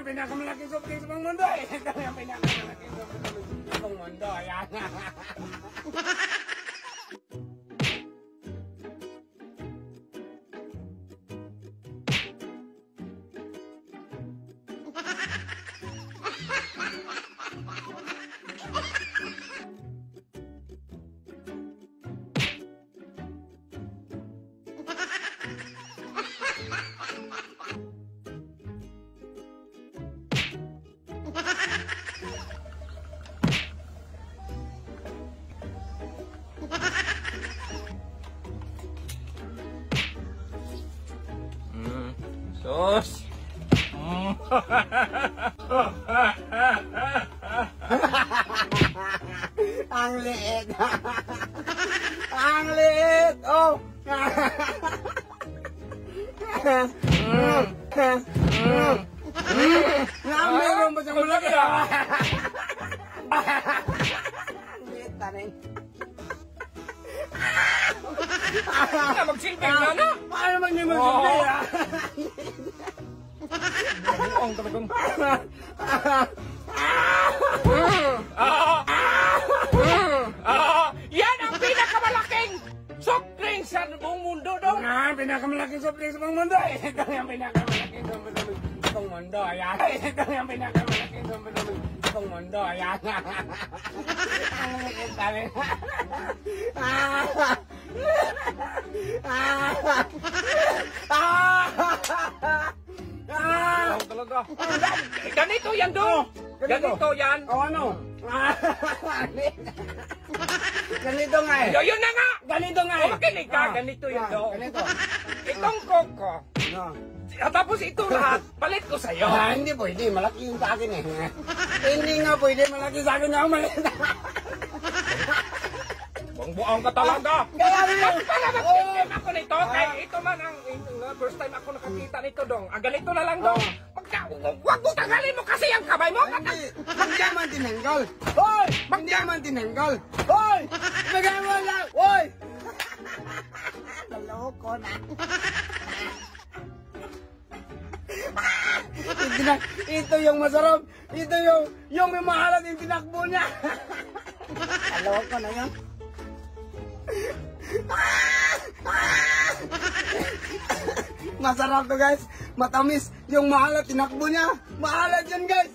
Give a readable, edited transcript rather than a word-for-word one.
pinakamalaking soft drink sa buong mundo eh. Ito yung pinakamalaking soft drink sa buong mundo. Ayan. Sus. Ang liit. Ang liit. Oh. Meron ba siyang malaki? Ang liit na rin. Magsilbing na na. Paano naman yung magsilbing? Buong talagang. Yan ang pinakamalaking soft drink sa buong mundo daw. Pinakamalaking soft drink sa buong mundo. Ito yung pinakamalaking soft drink sa buong mundo. Ayan. Ito yung pinakamalaking soft drink sa buong mundo. Ayan. Ang liit na rin. Talaga. Ganito yan do. Ganito yan. O ano? Ganito nga eh. Yun na nga. Ganito nga eh. Makinig ka. Ganito yan do. Ganito. Itong koko. Tapos ito lahat, palit ko sa'yo. Hindi pwede. Malaki yung sa akin eh. Hindi nga pwede. Malaki sa akin na maliit. Buang ka talaga. Kaya rin. Para mag-system ako nito. Kaya ito man ang first time ako nakakita nito dong. Ganito na lang dong. Huwag mo tanggalin mo kasi ang kamay mo. Hindi naman tinanggal. Hoy! Hindi naman tinanggal. Hoy! Nagawa lang. Hoy! Naloko na. Ito yung masarap. Ito yung may mahalat yung tinakbo niya. Naloko na yan. Masarap to guys. Matamis. Yung mahalat tinakbo niya. Mahalat yan guys.